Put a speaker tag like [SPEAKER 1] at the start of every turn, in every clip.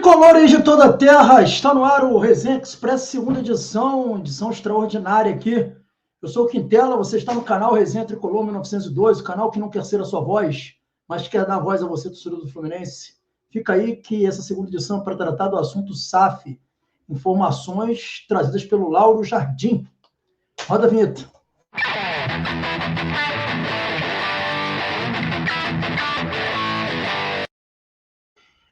[SPEAKER 1] Tricolores de toda a terra, está no ar o Resenha Express, segunda edição extraordinária aqui. Eu sou o Quintela, você está no canal Resenha Tricolor 1902, o canal que não quer ser a sua voz, mas quer dar voz a você, torcedor do Fluminense. Fica aí que essa segunda edição é para tratar do assunto SAF, informações trazidas pelo Lauro Jardim. Roda a vinheta.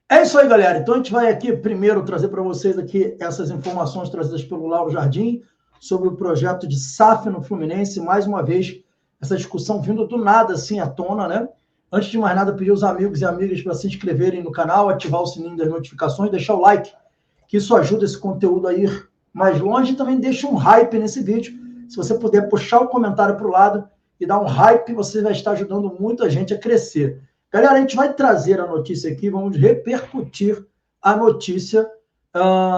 [SPEAKER 1] É isso aí, galera. Então a gente vai aqui primeiro trazer para vocês aqui essas informações trazidas pelo Lauro Jardim sobre o projeto de SAF no Fluminense. Mais uma vez, essa discussão vindo do nada assim à tona, né? Antes de mais nada, pedir aos amigos e amigas para se inscreverem no canal, ativar o sininho das notificações, deixar o like, que isso ajuda esse conteúdo a ir mais longe. E também deixa um hype nesse vídeo. Se você puder puxar o comentário para o lado e dar um hype, você vai estar ajudando muito a gente a crescer. Galera, a gente vai trazer a notícia aqui, vamos repercutir a notícia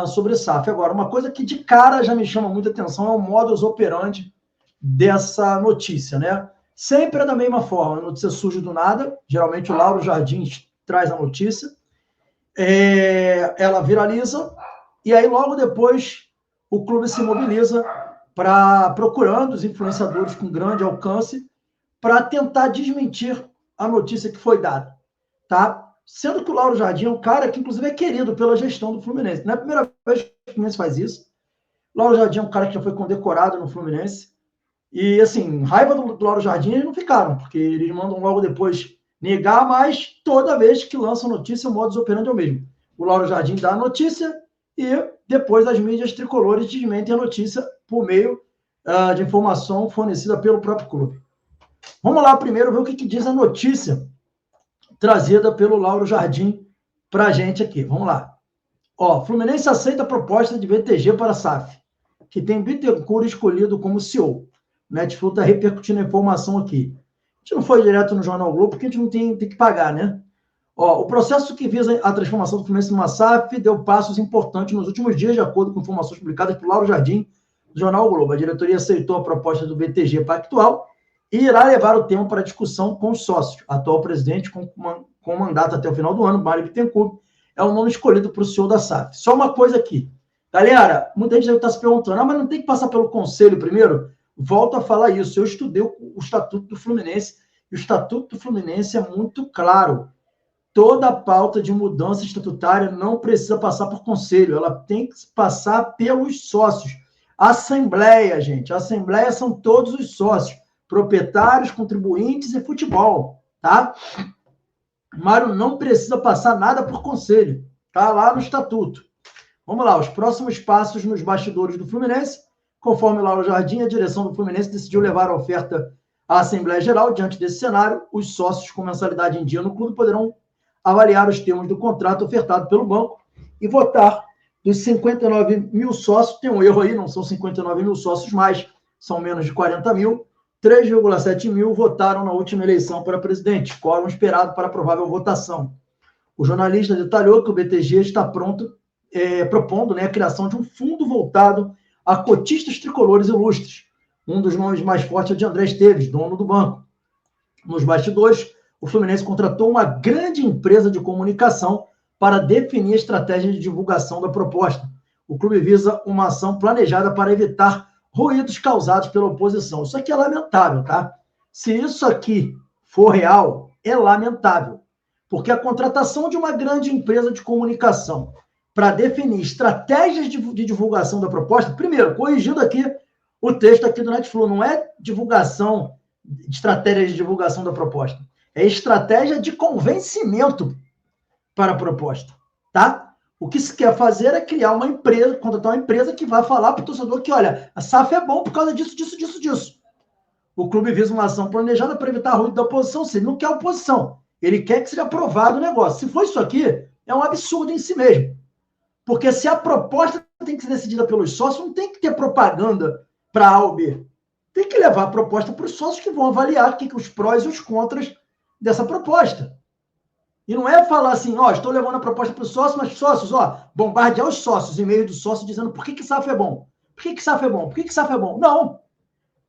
[SPEAKER 1] sobre SAF. Agora, uma coisa que de cara já me chama muita atenção é o modus operandi dessa notícia, né? Sempre é da mesma forma, a notícia surge do nada, geralmente o Lauro Jardim traz a notícia, ela viraliza, e aí logo depois o clube se mobiliza procurando os influenciadores com grande alcance para tentar desmentir a notícia que foi dada, tá? Sendo que o Lauro Jardim é um cara que, inclusive, é querido pela gestão do Fluminense. Não é a primeira vez que o Fluminense faz isso. O Lauro Jardim é um cara que já foi condecorado no Fluminense. E, assim, raiva do Lauro Jardim eles não ficaram, porque eles mandam logo depois negar, mas toda vez que lançam notícia, o modus operandi é o mesmo. O Lauro Jardim dá a notícia e depois as mídias tricolores desmentem a notícia por meio de informação fornecida pelo próprio clube. Vamos lá primeiro ver o que diz a notícia trazida pelo Lauro Jardim para a gente aqui. Vamos lá. Fluminense aceita a proposta de BTG para a SAF, que tem Bittencourt escolhido como CEO. O Netflix está repercutindo a informação aqui. A gente não foi direto no Jornal Globo, porque a gente não tem que pagar, né? O processo que visa a transformação do Fluminense numa SAF deu passos importantes nos últimos dias, de acordo com informações publicadas pelo Lauro Jardim, do Jornal Globo. A diretoria aceitou a proposta do BTG Pactual e irá levar o tema para discussão com os sócios. Atual presidente, com mandato até o final do ano, Mário Bittencourt, é o nome escolhido para o CEO da SAF. Só uma coisa aqui. Galera, muita gente deve estar se perguntando, mas não tem que passar pelo conselho primeiro? Volto a falar isso. Eu estudei o Estatuto do Fluminense, e o Estatuto do Fluminense é muito claro. Toda pauta de mudança estatutária não precisa passar por conselho, ela tem que passar pelos sócios. Assembleia, gente. A Assembleia são todos os sócios. Proprietários, contribuintes e futebol, tá? Mário não precisa passar nada por conselho, tá lá no estatuto. Vamos lá, os próximos passos nos bastidores do Fluminense. Conforme Lauro Jardim, a direção do Fluminense decidiu levar a oferta à Assembleia Geral. Diante desse cenário, os sócios com mensalidade em dia no clube poderão avaliar os termos do contrato ofertado pelo banco e votar. Dos 59 mil sócios, tem um erro aí, não são 59 mil sócios mais, são menos de 40 mil. 3,7 mil votaram na última eleição para presidente, quórum esperado para a provável votação. O jornalista detalhou que o BTG está propondo a criação de um fundo voltado a cotistas tricolores ilustres. Um dos nomes mais fortes é de André Esteves, dono do banco. Nos bastidores, o Fluminense contratou uma grande empresa de comunicação para definir a estratégia de divulgação da proposta. O clube visa uma ação planejada para evitar ruídos causados pela oposição. Isso aqui é lamentável, tá? Se isso aqui for real, é lamentável. Porque a contratação de uma grande empresa de comunicação para definir estratégias de divulgação da proposta, primeiro, corrigindo aqui o texto aqui do Netflix, não é divulgação, estratégia de divulgação da proposta, é estratégia de convencimento para a proposta, tá? O que se quer fazer é criar uma empresa, contratar uma empresa que vai falar para o torcedor que, olha, a SAF é bom por causa disso, disso, disso, disso. O clube visa uma ação planejada para evitar ruído da oposição. Se ele não quer oposição, ele quer que seja aprovado o negócio. Se for isso aqui, é um absurdo em si mesmo. Porque se a proposta tem que ser decidida pelos sócios, não tem que ter propaganda para A ou B. Tem que levar a proposta para os sócios que vão avaliar os prós e os contras dessa proposta. E não é falar assim, estou levando a proposta para os sócios, mas sócios, bombardear os sócios, e-mail dos sócios dizendo por que SAF é bom? Por que SAF é bom? Por que SAF é bom? Não.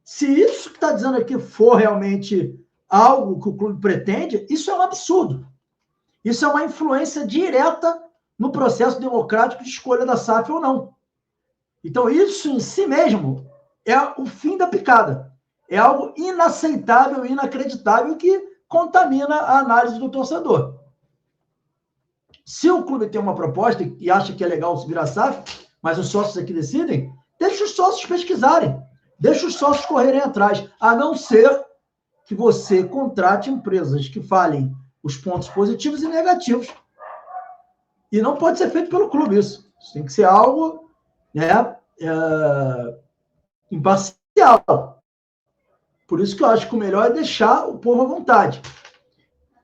[SPEAKER 1] Se isso que está dizendo aqui for realmente algo que o clube pretende, isso é um absurdo. Isso é uma influência direta no processo democrático de escolha da SAF ou não. Então, isso em si mesmo é o fim da picada. É algo inaceitável e inacreditável que contamina a análise do torcedor. Se o clube tem uma proposta e acha que é legal subir a SAF, mas os sócios aqui decidem, deixa os sócios pesquisarem, deixa os sócios correrem atrás, a não ser que você contrate empresas que falem os pontos positivos e negativos. E não pode ser feito pelo clube isso. Isso tem que ser algo, né, imparcial. Por isso que eu acho que o melhor é deixar o povo à vontade.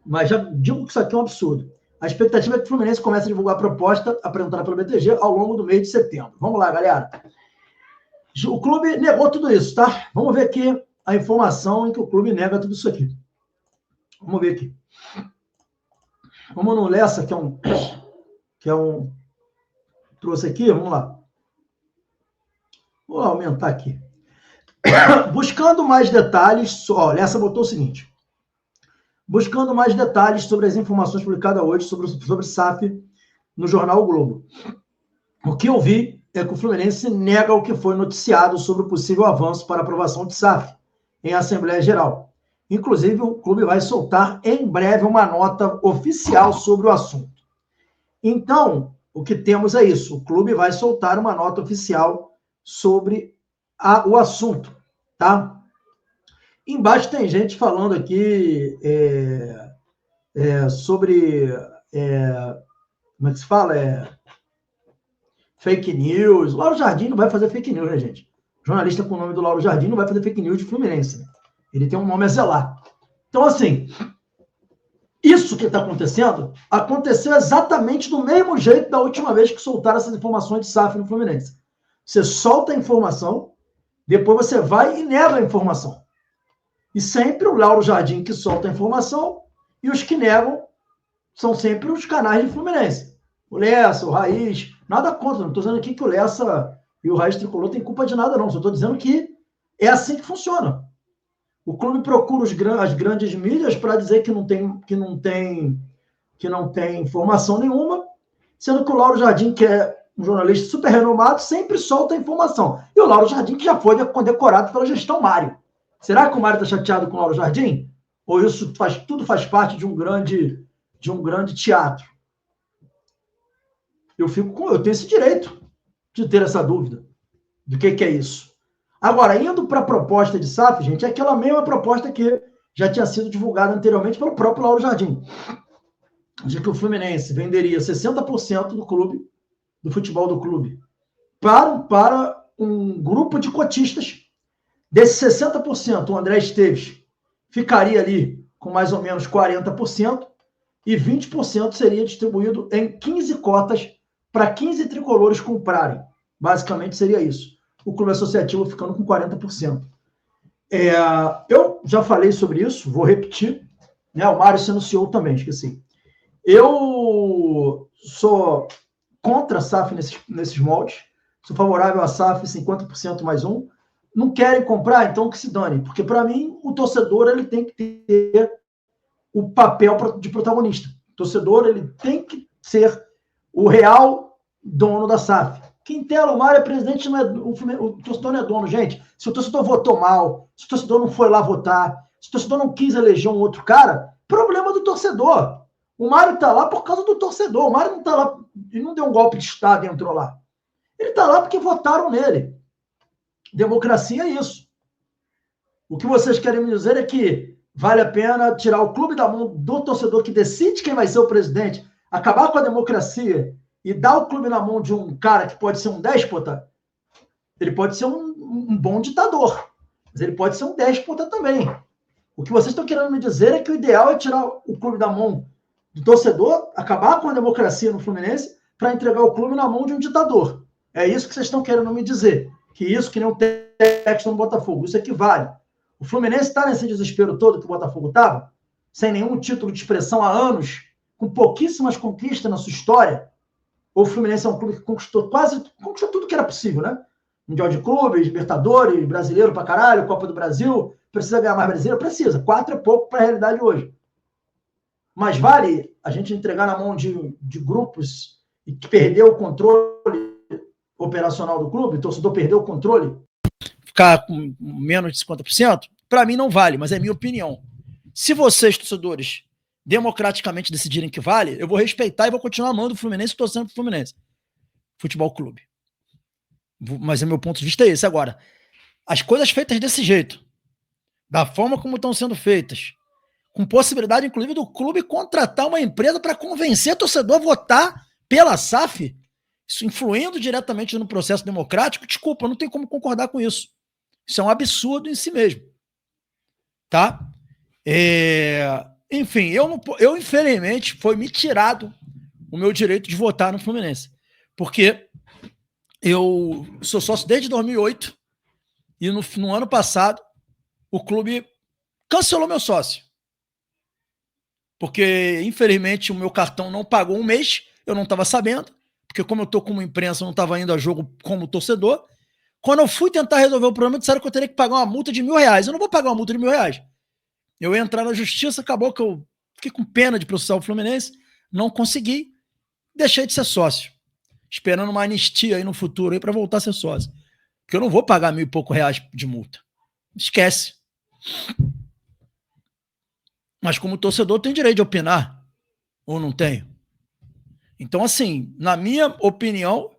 [SPEAKER 1] Mas já digo que isso aqui é um absurdo. A expectativa é que o Fluminense comece a divulgar a proposta apresentada pelo BTG ao longo do mês de setembro. Vamos lá, galera. O clube negou tudo isso, tá? Vamos ver aqui a informação em que o clube nega tudo isso aqui. Vamos ver aqui. Vamos no Lessa, que é um... Trouxe aqui, vamos lá. Vou aumentar aqui. Buscando mais detalhes... Ó, Lessa botou o seguinte. Buscando mais detalhes sobre as informações publicadas hoje sobre SAF no jornal O Globo. O que eu vi é que o Fluminense nega o que foi noticiado sobre o possível avanço para aprovação de SAF em Assembleia Geral. Inclusive, o clube vai soltar em breve uma nota oficial sobre o assunto. Então, o que temos é isso. O clube vai soltar uma nota oficial sobre o assunto, tá? Embaixo tem gente falando aqui sobre... como é que se fala? Fake news. Lauro Jardim não vai fazer fake news, né, gente? Jornalista com o nome do Lauro Jardim não vai fazer fake news de Fluminense. Né? Ele tem um nome a zelar. Então, assim, isso que está acontecendo aconteceu exatamente do mesmo jeito da última vez que soltaram essas informações de SAF no Fluminense. Você solta a informação, depois você vai e nega a informação. E sempre o Lauro Jardim que solta a informação e os que negam são sempre os canais de Fluminense. O Lessa, o Raiz, nada contra. Não estou dizendo aqui que o Lessa e o Raiz Tricolor têm culpa de nada, não. Só estou dizendo que é assim que funciona. O clube procura as grandes mídias para dizer que não tem informação nenhuma, sendo que o Lauro Jardim, que é um jornalista super renomado, sempre solta a informação. E o Lauro Jardim, que já foi condecorado pela gestão Mário. Será que o Mário está chateado com o Lauro Jardim? Ou isso tudo faz parte de um grande teatro? Eu tenho esse direito de ter essa dúvida do que é isso. Agora, indo para a proposta de SAF, gente, é aquela mesma proposta que já tinha sido divulgada anteriormente pelo próprio Lauro Jardim, de que o Fluminense venderia 60% do clube, do futebol do clube, para um grupo de cotistas. Desses 60%, o André Esteves ficaria ali com mais ou menos 40%, e 20% seria distribuído em 15 cotas para 15 tricolores comprarem. Basicamente seria isso. O clube associativo ficando com 40%. Eu já falei sobre isso, vou repetir. Né? O Mário se anunciou também, esqueci. Eu sou contra a SAF nesses moldes. Sou favorável à SAF 50% mais um. Não querem comprar? Então que se dane. Porque, para mim, o torcedor ele tem que ter o papel de protagonista. O torcedor ele tem que ser o real dono da SAF. Quintela, o Mário é presidente, não é, o torcedor não é dono, gente. Se o torcedor votou mal, se o torcedor não foi lá votar, se o torcedor não quis eleger um outro cara, problema do torcedor. O Mário está lá por causa do torcedor. O Mário não está lá, ele não deu um golpe de Estado e entrou lá. Ele está lá porque votaram nele. Democracia é isso. O que vocês querem me dizer é que vale a pena tirar o clube da mão do torcedor que decide quem vai ser o presidente, acabar com a democracia e dar o clube na mão de um cara que pode ser um déspota. Ele pode ser um bom ditador, mas ele pode ser um déspota também. O que vocês estão querendo me dizer é que o ideal é tirar o clube da mão do torcedor, acabar com a democracia no Fluminense para entregar o clube na mão de um ditador. É isso que vocês estão querendo me dizer. Que isso que nem o texto no Botafogo. Isso equivale. O Fluminense está nesse desespero todo que o Botafogo estava, sem nenhum título de expressão há anos, com pouquíssimas conquistas na sua história. Ou o Fluminense é um clube que conquistou tudo que era possível, né? Mundial de Clubes, Libertadores, Brasileiro pra caralho, Copa do Brasil. Precisa ganhar mais brasileiro? Precisa. 4 é pouco para a realidade hoje. Mas vale a gente entregar na mão de grupos e que perdeu o controle operacional do clube, o torcedor perdeu o controle?
[SPEAKER 2] Ficar com menos de 50%, para mim não vale, mas é minha opinião. Se vocês, torcedores, democraticamente decidirem que vale, eu vou respeitar e vou continuar amando o Fluminense e torcendo pro Fluminense. Futebol Clube. Mas o meu ponto de vista é esse. Agora, as coisas feitas desse jeito, da forma como estão sendo feitas, com possibilidade, inclusive, do clube contratar uma empresa para convencer o torcedor a votar pela SAF, isso influindo diretamente no processo democrático, desculpa, eu não tenho como concordar com isso. Isso é um absurdo em si mesmo. Tá? Enfim, eu infelizmente, foi me tirado o meu direito de votar no Fluminense. Porque eu sou sócio desde 2008 e no ano passado o clube cancelou meu sócio. Porque, infelizmente, o meu cartão não pagou um mês, eu não estava sabendo, porque como eu estou como imprensa, eu não estava indo a jogo como torcedor. Quando eu fui tentar resolver o problema, disseram que eu teria que pagar uma multa de R$1.000. Eu não vou pagar uma multa de R$1.000. Eu ia entrar na justiça, acabou que eu fiquei com pena de processar o Fluminense, não consegui, deixei de ser sócio, esperando uma anistia aí no futuro aí para voltar a ser sócio. Porque eu não vou pagar R$1.000 e pouco de multa. Esquece. Mas como torcedor, tem direito de opinar, ou não tenho? Então, assim, na minha opinião,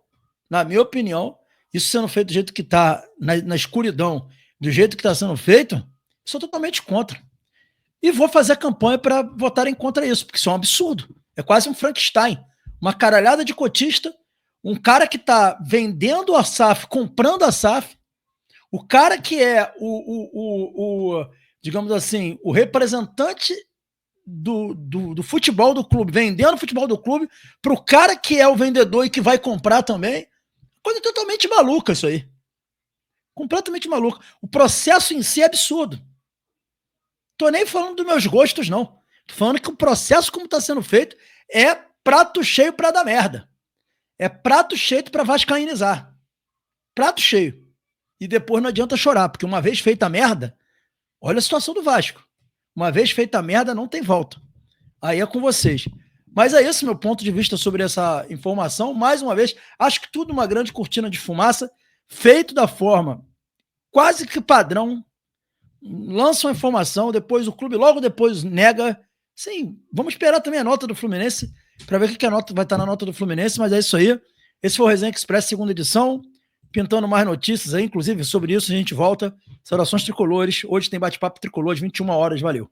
[SPEAKER 2] isso sendo feito do jeito que está, na escuridão, do jeito que está sendo feito, sou totalmente contra. E vou fazer campanha para votarem contra isso, porque isso é um absurdo. É quase um Frankenstein. Uma caralhada de cotista, um cara que está vendendo a SAF, comprando a SAF, o cara que é digamos assim, o representante do futebol do clube, vendendo o futebol do clube para o cara que é o vendedor e que vai comprar também. Coisa totalmente maluca isso aí. Completamente maluca. O processo em si é absurdo. Tô nem falando dos meus gostos, não. Tô falando que o processo como está sendo feito é prato cheio para dar merda. É prato cheio para vascainizar. Prato cheio. E depois não adianta chorar, porque uma vez feita a merda, olha a situação do Vasco. Uma vez feita a merda, não tem volta. Aí é com vocês. Mas é esse meu ponto de vista sobre essa informação. Mais uma vez, acho que tudo uma grande cortina de fumaça, feito da forma quase que padrão. Lança uma informação, depois o clube logo depois nega. Sim, vamos esperar também a nota do Fluminense para ver o que a nota vai estar na nota do Fluminense, mas é isso aí. Esse foi o Resenha Express, segunda edição. Pintando mais notícias aí, inclusive sobre isso a gente volta. Saudações tricolores. Hoje tem bate-papo tricolor de 21 horas. Valeu.